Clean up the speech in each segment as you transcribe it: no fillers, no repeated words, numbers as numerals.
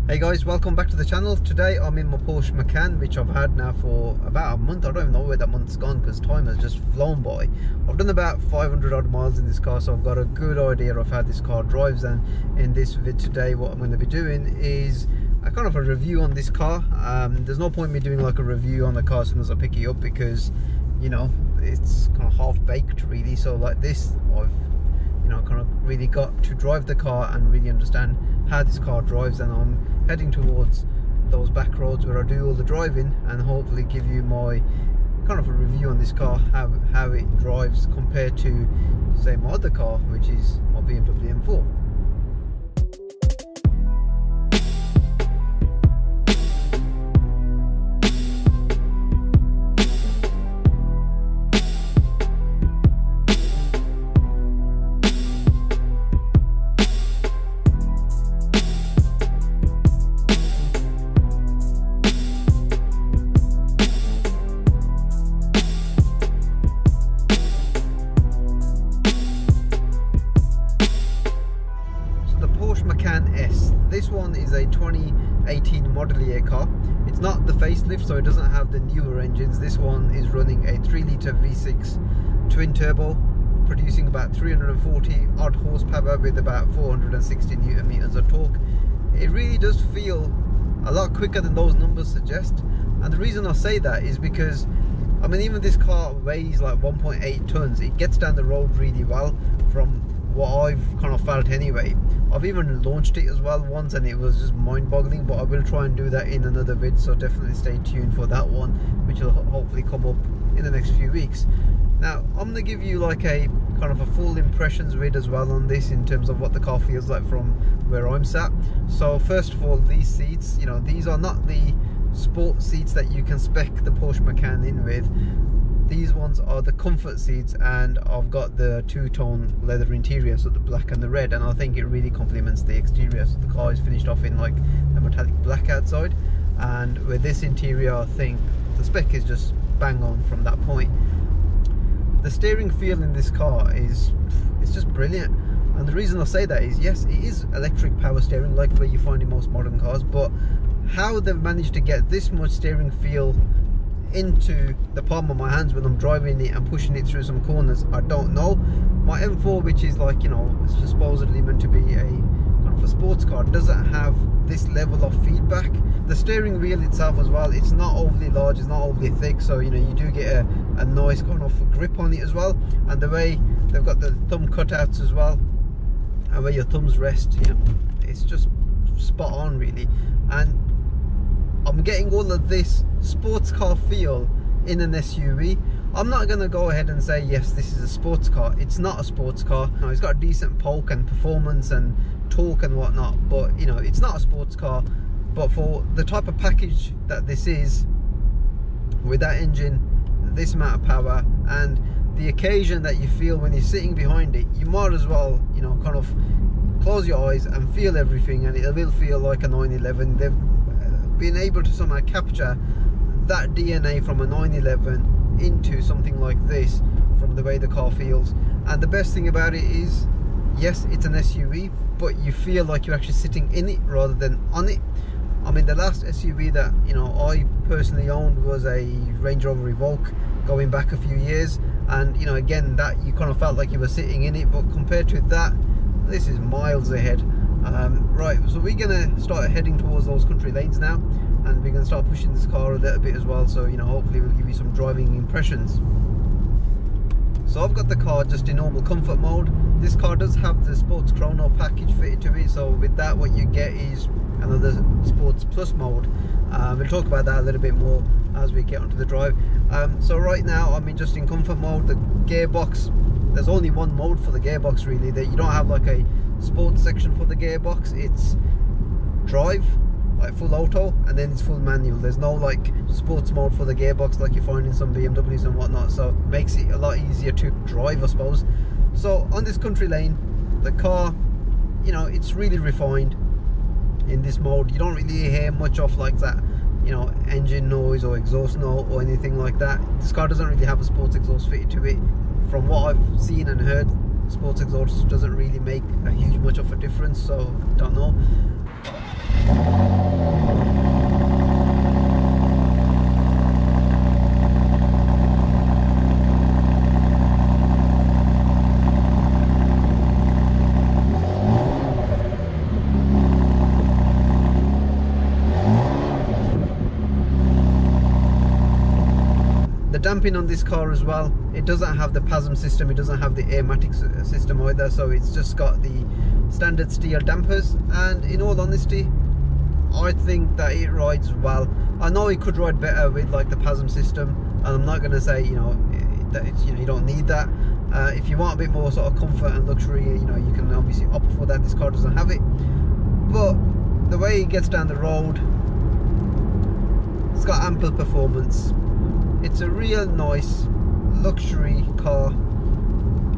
Hey guys, welcome back to the channel. Today I'm in my Porsche Macan, which I've had now for about a month. I don't even know where that month's gone because time has just flown by. I've done about 500 odd miles in this car, so I've got a good idea of how this car drives. And in this vid today, what I'm going to be doing is a kind of a review on this car. There's no point in me doing like a review on the car as soon as I pick it up because, you know, it's kind of half baked really. So like this, I've kind of really got to drive the car and really understand how this car drives, and I'm heading towards those back roads where I do all the driving and hopefully give you my kind of a review on this car, how it drives compared to say my other car, which is my BMW M4. Macan S. This one is a 2018 model year car. It's not the facelift, so it doesn't have the newer engines. This one is running a 3-litre V6 twin turbo, producing about 340 odd horsepower with about 460 newton meters of torque. It really does feel a lot quicker than those numbers suggest, and the reason I say that is because I mean, even this car weighs like 1.8 tons. It gets down the road really well from what I've kind of felt anyway. I've even launched it as well once and it was just mind-boggling, but I will try and do that in another vid, so definitely stay tuned for that one, which will hopefully come up in the next few weeks. Now I'm going to give you like a kind of a full impressions vid as well on this in terms of what the car feels like from where I'm sat. So first of all, these seats, you know, these are not the sport seats that you can spec the Porsche Macan in with. These ones are the comfort seats, and I've got the two-tone leather interior, so the black and the red, and I think it really complements the exterior. So the car is finished off in like a metallic black outside, and with this interior I think the spec is just bang on from that point. The steering feel in this car is just brilliant, and the reason I say that is, yes, it is electric power steering like where you find in most modern cars, but how they've managed to get this much steering feel into the palm of my hands when I'm driving it and pushing it through some corners, I don't know. My M4, which is like, you know, it's supposedly meant to be a kind of a sports car, doesn't have this level of feedback. The steering wheel itself as well, it's not overly large, it's not overly thick, so you know, you do get a nice kind of grip on it as well. And the way they've got the thumb cutouts as well, and where your thumbs rest, you know, it's just spot on really. And I'm getting all of this sports car feel in an SUV. I'm not going to go ahead and say, yes, this is a sports car. It's not a sports car. You know, it's got a decent poke and performance and torque and whatnot, but you know, it's not a sports car. But for the type of package that this is, with that engine, this amount of power, and the occasion that you feel when you're sitting behind it, you might as well, you know, kind of close your eyes and feel everything, and it will feel like a 911. They've been able to somehow capture that DNA from a 911 into something like this from the way the car feels. And the best thing about it is, yes, it's an SUV, but you feel like you're actually sitting in it rather than on it. I mean, the last SUV that, you know, I personally owned was a Range Rover Evoque going back a few years, and you know, again, that you kind of felt like you were sitting in it, but compared to that, this is miles ahead. Right, so we're gonna start heading towards those country lanes now, and we're gonna start pushing this car a little bit as well, so you know, hopefully we'll give you some driving impressions. So I've got the car just in normal comfort mode. This car does have the Sports Chrono package fitted to it, so with that what you get is another Sports Plus mode. We'll talk about that a little bit more as we get onto the drive. So right now I'm just in comfort mode. The gearbox, there's only one mode for the gearbox really, that you don't have like a sports section for the gearbox. It's drive, like full auto, and then it's full manual. There's no like sports mode for the gearbox like you find in some BMWs and whatnot, so it makes it a lot easier to drive, I suppose. So on this country lane, the car, you know, it's really refined in this mode. You don't really hear much of like that, you know, engine noise or exhaust note or anything like that. This car doesn't really have a sports exhaust fitted to it. From what I've seen and heard, sports exhaust doesn't really make a huge much of a difference, so don't know. The damping on this car as well, it doesn't have the PASM system, it doesn't have the Airmatic system either, so it's just got the standard steel dampers. And in all honesty, I think that it rides well. I know it could ride better with like the PASM system, and I'm not going to say, you know, that it's, you know, you don't need that. If you want a bit more sort of comfort and luxury, you know, you can obviously opt for that. This car doesn't have it, but the way it gets down the road, it's got ample performance. It's a real nice luxury car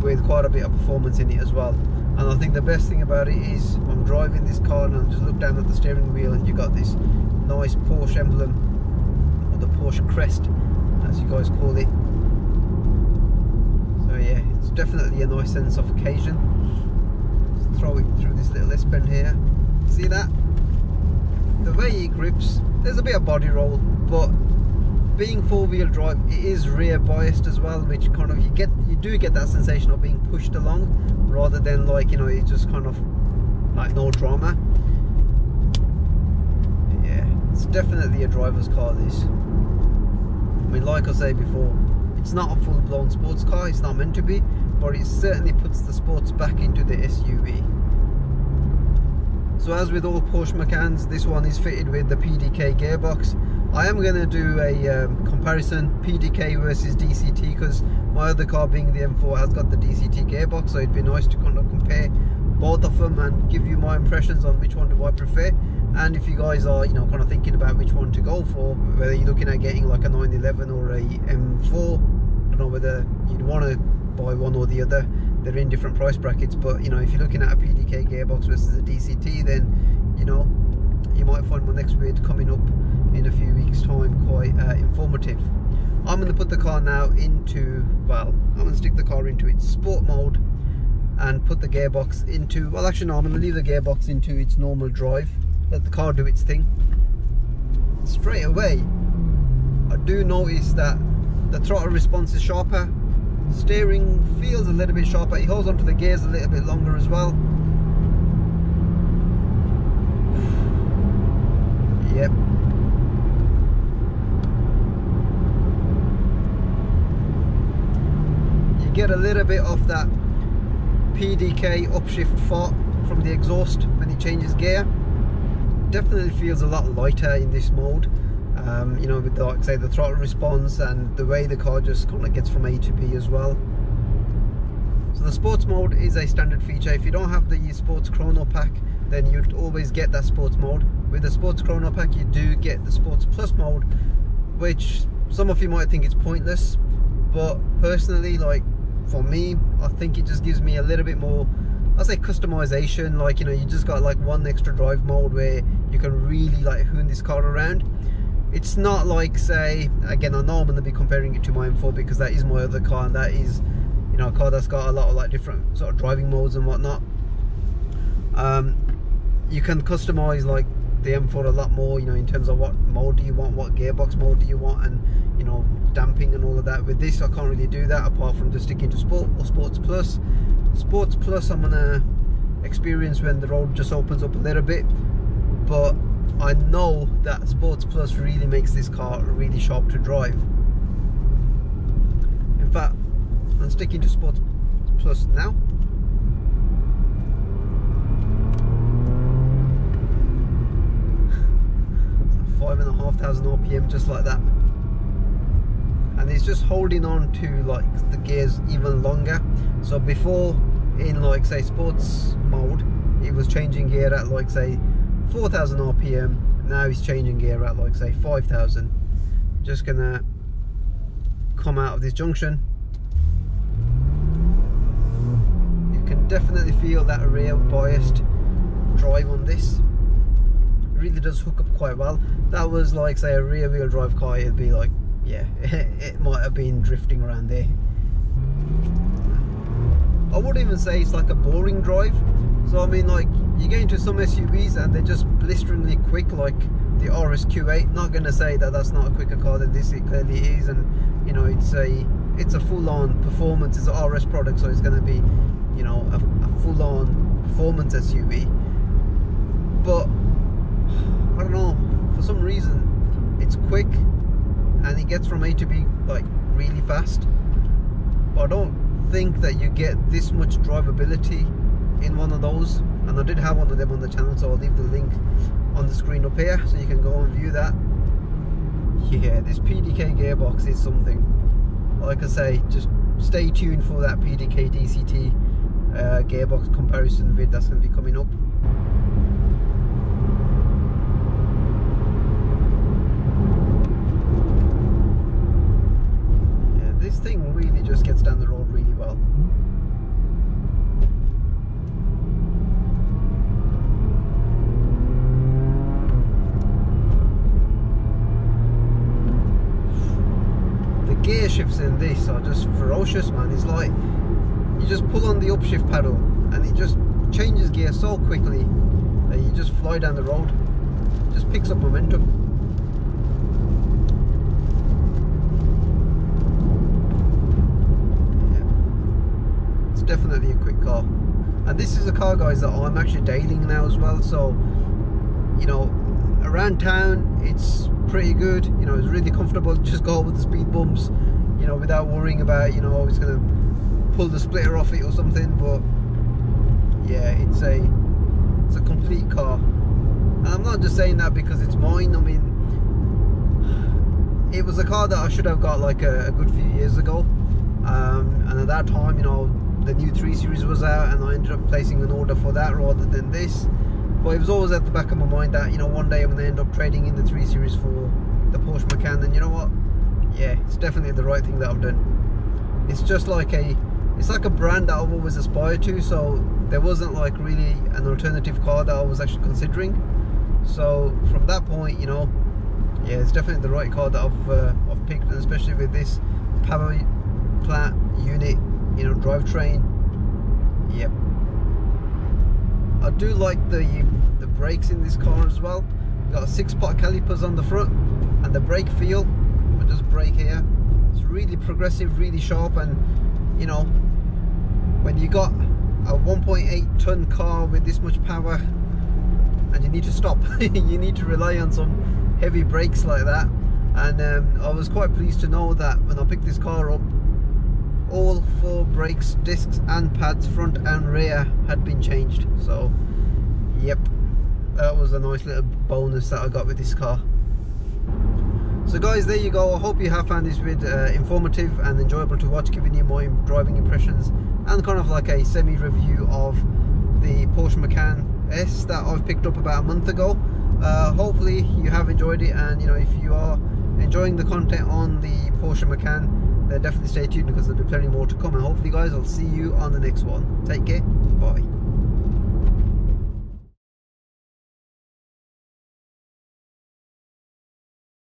with quite a bit of performance in it as well. And I think the best thing about it is I'm driving this car and I just look down at the steering wheel and you got this nice Porsche emblem, or the Porsche crest as you guys call it. So yeah, it's definitely a nice sense of occasion. Just throw it through this little S-bend here. See that? The way it grips, there's a bit of body roll, but being four-wheel drive, it is rear biased as well, which kind of you do get that sensation of being pushed along, rather than like, you know, it's just kind of like no drama. Yeah, it's definitely a driver's car, this. I mean, like I say before, it's not a full-blown sports car, it's not meant to be, but it certainly puts the sports back into the SUV. So as with all Porsche Macans, this one is fitted with the Pdk gearbox. I am going to do a comparison, Pdk versus DCT, because my other car, being the M4, has got the DCT gearbox, so it'd be nice to kind of compare both of them and give you my impressions on which one do I prefer. And if you guys are, you know, kind of thinking about which one to go for, whether you're looking at getting like a 911 or a M4, I don't know whether you'd want to buy one or the other. They're in different price brackets, but you know, if you're looking at a Pdk gearbox versus a DCT, then you know, you might find my next vid coming up in a few weeks time quite informative. I'm going to put the car now into, well, I'm going to stick the car into its sport mode and put the gearbox into, well actually no, I'm going to leave the gearbox into its normal drive, let the car do its thing. Straight away I do notice that the throttle response is sharper, steering feels a little bit sharper, it holds onto the gears a little bit longer as well. Yep. You get a little bit of that Pdk upshift fart from the exhaust when it changes gear. Definitely feels a lot lighter in this mode. You know, with the, like say, the throttle response and the way the car just kind of gets from A to B as well. So the sports mode is a standard feature. If you don't have the sports chrono pack, then you'd always get that sports mode. With the sports chrono pack, you do get the sports plus mode, which some of you might think it's pointless, but personally, like for me, I think it just gives me a little bit more, I'll say, customization. Like, you know, you just got like one extra drive mode where you can really like hoon this car around. It's not like, say, again, I know I'm going to be comparing it to my M4 because that is my other car, and that is, you know, a car that's got a lot of like different sort of driving modes and whatnot. You can customize like the M4 a lot more, you know, in terms of what mode do you want, what gearbox mode do you want, and you know, damping and all of that. With this, I can't really do that apart from just sticking to sport or sports plus. Sports plus I'm gonna experience when the road just opens up a little bit, but I know that sports plus really makes this car really sharp to drive. In fact, I'm sticking to sports plus now. So 5,500 RPM, just like that. And it's just holding on to like the gears even longer. So before, in like say sports mode, it was changing gear at like say 4,000 RPM. Now he's changing gear at like say 5,000. Just gonna come out of this junction. You can definitely feel that rear biased drive on this. It really does hook up quite well. That was like say a rear wheel drive car, it'd be like, yeah, it might have been drifting around there. I wouldn't even say it's like a boring drive. So I mean, like, you get into some SUVs and they're just blisteringly quick, like the RSQ8. Not going to say that that's not a quicker car than this, it clearly is. And you know, it's a full-on performance, it's an RS product, so it's going to be, you know, a full-on performance SUV. But I don't know, for some reason it's quick and it gets from A to B like really fast, but I don't think that you get this much drivability in one of those. And I did have one of them on the channel, so I'll leave the link on the screen up here so you can go and view that. Yeah, this PDK gearbox is something. Like I say, just stay tuned for that Pdk DCT gearbox comparison vid that's going to be coming up. Yeah, this thing really just gets down the road really well. Gear shifts in this are just ferocious, man. It's like you just pull on the upshift pedal and it just changes gear so quickly that you just fly down the road. It just picks up momentum. Yeah. It's definitely a quick car, and this is a car, guys, that I'm actually dailying now as well. So, you know, around town it's pretty good, you know, it's really comfortable. Just go over the speed bumps, you know, without worrying about, you know, it's gonna pull the splitter off it or something. But yeah, it's a complete car, and I'm not just saying that because it's mine. I mean, it was a car that I should have got like a good few years ago, and at that time, you know, the new 3 Series was out, and I ended up placing an order for that rather than this. But it was always at the back of my mind that, you know, one day I'm going to end up trading in the 3 Series for the Porsche Macan. And you know what? Yeah, it's definitely the right thing that I've done. It's just like it's like a brand that I've always aspired to. So there wasn't like really an alternative car that I was actually considering. So from that point, you know, yeah, it's definitely the right car that I've picked, and especially with this power plant unit, you know, drivetrain. Yep. I do like the brakes in this car as well. You've got 6-pot calipers on the front, and the brake feel, I just brake here, it's really progressive, really sharp. And you know, when you got a 1.8 ton car with this much power and you need to stop, you need to rely on some heavy brakes like that. And I was quite pleased to know that when I picked this car up, all 4 brakes, discs and pads, front and rear, had been changed. So yep, that was a nice little bonus that I got with this car. So guys, there you go. I hope you have found this vid informative and enjoyable to watch, giving you my driving impressions and kind of like a semi-review of the Porsche Macan S that I've picked up about a month ago. Hopefully you have enjoyed it, and you know, if you are enjoying the content on the Porsche Macan, then definitely stay tuned because there'll be plenty more to come. And hopefully, guys, I'll see you on the next one. Take care. Bye.